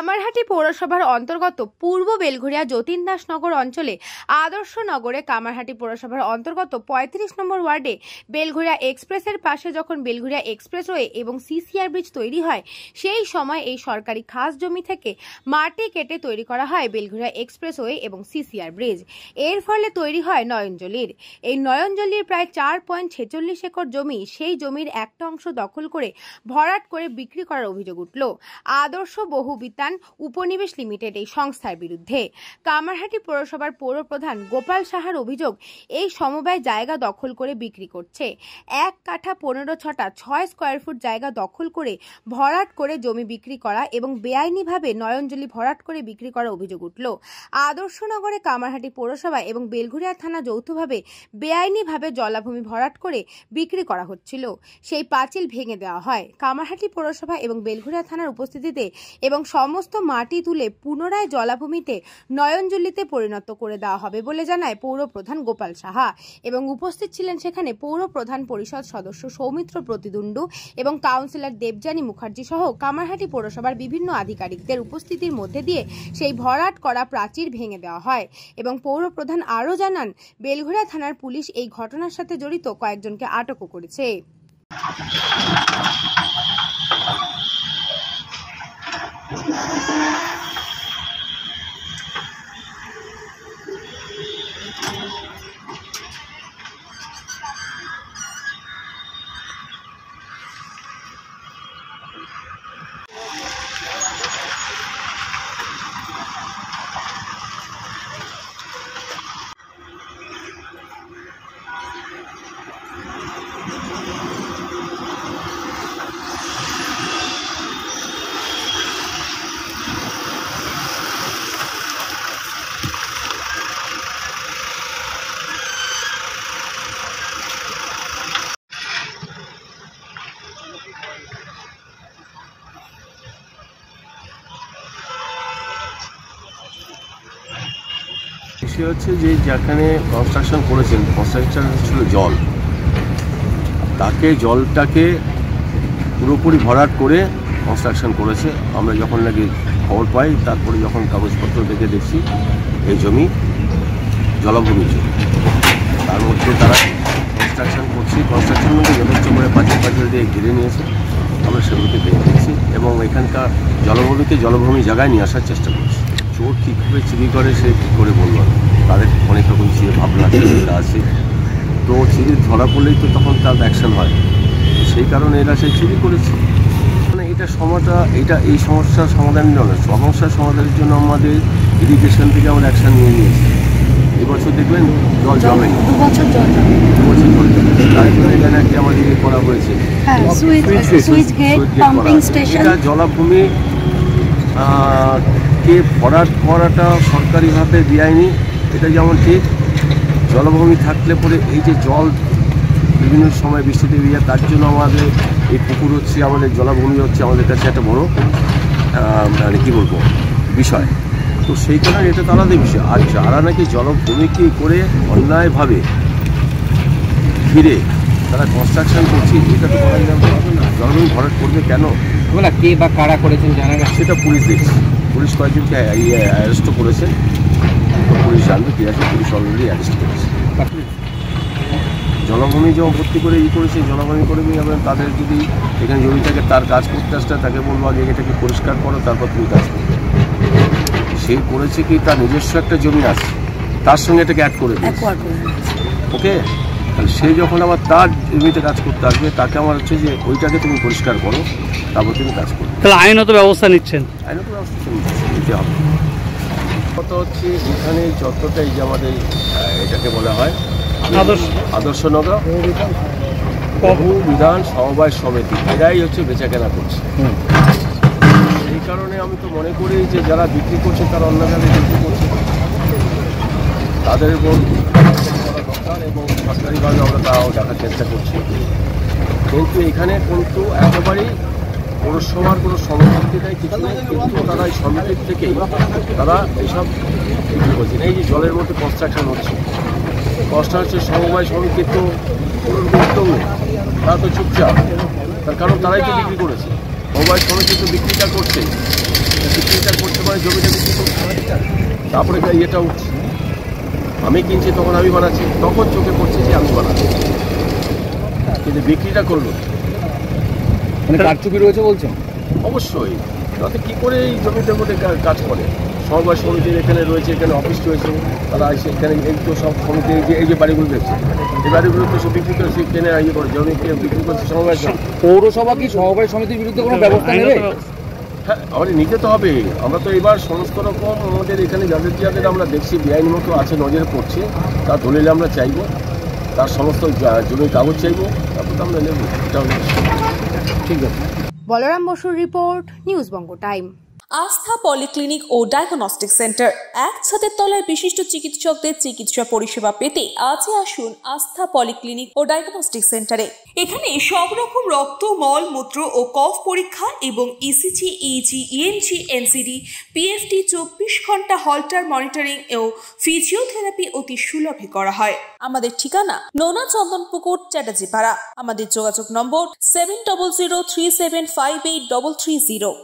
কামারহাটি পৌরসভার অন্তর্গত পূর্ব বেলঘরিয়া যতীন্দাসনগর অঞ্চলে আদর্শনগরে কামারহাটি পৌরসভার অন্তর্গত ৩৫ নম্বর ওয়ার্ডে বেলঘরিয়া এক্সপ্রেসের পাশে যখন বেলঘরিয়া এক্সপ্রেসওয়ে এবং সিসিআর ব্রিজ তৈরি হয় সেই সময় এই সরকারি খাস জমি থেকে মাটি কেটে তৈরি করা হয় বেলঘরিয়া এক্সপ্রেসওয়ে এবং সিসিআর ব্রিজ। এর ফলে তৈরি হয় নয়নজলির। এই নয়নজলির প্রায় ৪.৪৬ একর জমি, সেই জমির একটা অংশ দখল করে ভরাট করে বিক্রি করার অভিযোগ উঠল আদর্শ বহুবিতান উপনিবেশ লিমিটেড এই সংস্থার বিরুদ্ধে। কামারহাটি পৌরসভার পৌর প্রধান গোপাল সাহার অভিযোগ, এই সমবায় জায়গা দখল করে বিক্রি করছে। ১ কাঠা ১৫ ছটা ৬ স্কোয়ার ফুট জায়গা দখল করে ভরাট করে জমি বিক্রি করা এবং বেআইনিভাবে নয়নজলি ভরাট করে বিক্রি করার অভিযোগ উঠল। আদর্শনগরে কামারহাটি পৌরসভা এবং বেলঘরিয়া থানা যৌথভাবে বেআইনিভাবে জলাভূমি ভরাট করে বিক্রি করা হচ্ছিল। সেই পাঁচিল ভেঙে দেওয়া হয়। কামারহাটি পৌরসভা এবং বেলঘরিয়া থানার উপস্থিতিতে এবং সমস্ত মাটি তুলে পুনরায় জলাভূমিতে নয়নজলিতে পরিণত করে দেওয়া হবে বলে জানায় পৌর প্রধান গোপাল সাহা। এবং উপস্থিত ছিলেন সেখানে পৌর প্রধান পরিষদ সদস্য সৌমিত্র প্রতিদ্বন্দ্ব এবং কাউন্সিলর দেবযানী মুখার্জি সহ কামারহাটি পৌরসভার বিভিন্ন আধিকারিকদের উপস্থিতির মধ্যে দিয়ে সেই ভরাট করা প্রাচীর ভেঙে দেওয়া হয়। এবং পৌর প্রধান আরও জানান, বেলঘরিয়া থানার পুলিশ এই ঘটনার সাথে জড়িত কয়েকজনকে আটকও করেছে। বিষয় হচ্ছে যে যেখানে কনস্ট্রাকশন করেছেন, কনস্ট্রাকশন ছিল জল, তাকে জলটাকে পুরোপুরি ভরাট করে কনস্ট্রাকশন করেছে। আমরা যখন নাকি খবর পাই, তারপরে যখন কাগজপত্র দেখে দেখছি এই জমি জলাভূমির জমি, তার মধ্যে তারা কনস্ট্রাকশন করছে। কনস্ট্রাকশন মধ্যে যথেষ্ট করে পাঁচিল দিয়ে ঘিরে নিয়েছে, আমরা সেগুলোকে দেখছি এবং এখানকার জলভূমি জায়গায় নিয়ে আসার চেষ্টা করছি। চোর কীভাবে চুরি করে সে কী করে বলবো, তাদের অনেক রকম ভাবনা চিন্তা আছে। তো চুরি ধরা পড়লেই তো তখন তার অ্যাকশন হয়, সেই কারণে এরা সেই চুরি করেছে। মানে এই সমস্যার সমাধানের জন্য, সমস্যার সমাধানের জন্য আমাদের ইরিগেশন থেকে আমরা অ্যাকশন নিয়ে নিয়েছি। এবছর দেখবেন জল জমেনি, 2 বছর জল জমে, তার জন্য এখানে একটা আমাদের করা হয়েছে এটা জলাভূমি কে ভরাট করাটা সরকারিভাবে বেআইনি। এটা যেমন ঠিক, জলাভূমি থাকলে পরে এই যে জল বিভিন্ন সময় বৃষ্টিতে দিয়ে, তার জন্য আমাদের এই পুকুর হচ্ছে, আমাদের জলাভূমি হচ্ছে আমাদের কাছে একটা বড় মানে কী বলবো বিষয়। তো সেই কারণে এটা তো আলাদা বিষয়। আর যারা নাকি জলাভূমিকে করে অন্যায়ভাবে ঘিরে তারা কনস্ট্রাকশন করছে, এটা তো বলা যাবে না। জলাভূমি ভরাট করবে কেন, কে বা কারা করেছেন জানা গেছে, সেটা পুলিশ দেখছে। পুলিশ কয়েকজনকে অ্যারেস্টও করেছে, পুলিশ জানবে কী আছে, পুলিশ অলরেডি অ্যারেস্ট করেছে। জলাভূমি যেমন ভর্তি করে করেছে, জলাভূমি করে এবং তাদের যদি এখানে জমিটাকে তার কাজ করতে আসতে, তাকে বলবো আগে এটাকে পরিষ্কার করো, তারপর তুমি কাজ করবে। সে করেছে কি, তার নিজস্ব একটা জমি আছে, তার সঙ্গে এটাকে অ্যাড করে দিয়েছে। ওকে, তাহলে সে যখন আবার তার জমিতে কাজ করতে আসবে, তাকে আমার হচ্ছে যে ওইটাকে তুমি পরিষ্কার করো, তারপর তুমি কাজ করো। তাহলে আইনত ব্যবস্থা নিচ্ছেন? আইনত ব্যবস্থা নিতে হবে। কথা হচ্ছে এখানে যতটা এই যে আমাদের এটাকে বলা হয় আদর্শনগর বহুবিধান সমবায় সমিতি, এরাই হচ্ছে বেচাকেনা করছে। এই কারণে আমি তো মনে করি যে যারা বিক্রি করছে তারা অন্যভাবে বিক্রি করছে, তাদের উপর দরকার এবং সরকারিভাবে আমরা তারাও দেখার চেষ্টা করছি। কিন্তু এখানে কিন্তু একেবারেই পৌরসভার কোনো সম্পত্তি নেই, কিছু নেই, কিন্তু তারা এই সমিতির থেকেই তারা এইসব বিক্রি করছে। এই যে জলের মধ্যে কনস্ট্রাকশন হচ্ছে সমবায় সমিতির তো কোনো গুরুত্ব নেই, তারা তো চুপচাপ, তার কারণ তারাই তো বিক্রি করেছে। সমবায় সমিতি তো বিক্রিটা করছে মানে জমিটা বিক্রি করছে, তারপরে ইয়েটা উঠছে, আমি কিনছি তখন আমি বানাচ্ছি, তখন চোখে পড়ছে যে আমি বানাচ্ছি, কিন্তু বিক্রিটা করলো মানে কারচুপি রয়েছে বলছেন? অবশ্যই। তাতে কী করে এই জমিটার মধ্যে কাজ করে? সমবায় সমিতির এখানে রয়েছে, এখানে অফিস রয়েছে, তারা এসে এখানে এই তো সব সমিতি এই যে বাড়িগুলো দেখছে, এই বাড়িগুলো তো সব বিক্রি করে সে কেনে ইয়ে করে জমি বিক্রি করছে সমবায় সমিতি। পৌরসভা কি সমবায় সমিতির বিরুদ্ধে কোনো ব্যবস্থা নেবে? হ্যাঁ, আমাদের নিতে তো হবে। আমরা তো এবার সমস্ত রকম আমাদের এখানে যাদের আমরা দেখছি বেআইনি মতো আছে, নজরে পড়ছে, তার দলিল আমরা চাইবো, তার সমস্ত জমির কাগজ চাইবো, তারপর তো আমরা নেবো। এটা ঠিক আছে। বলরাম বসুর রিপোর্ট, নিউজ বঙ্গ টাইম। আস্থা পলিক্লিনিক ও ডায়াগনস্টিক সেন্টার, এক ছাদের তলায় বিশিষ্ট চিকিৎসকদের চিকিৎসা পরিষেবা পেতে আজই আসুন আস্থা পলিক্লিনিক ও ডায়াগনস্টিক সেন্টারে। এখানে সব রকম রক্ত, মল, মূত্র ও কফ পরীক্ষা এবং ECG, easy, EMG, NCD, PFT 24 ঘন্টা হল্টার মনিটরিং ও ফিজিওথেরাপি অতি সুলভে করা হয়। আমাদের ঠিকানা নোনা চন্দনপুকুর, চ্যাটার্জিপাড়া। আমাদের যোগাযোগ নম্বর 7003758330।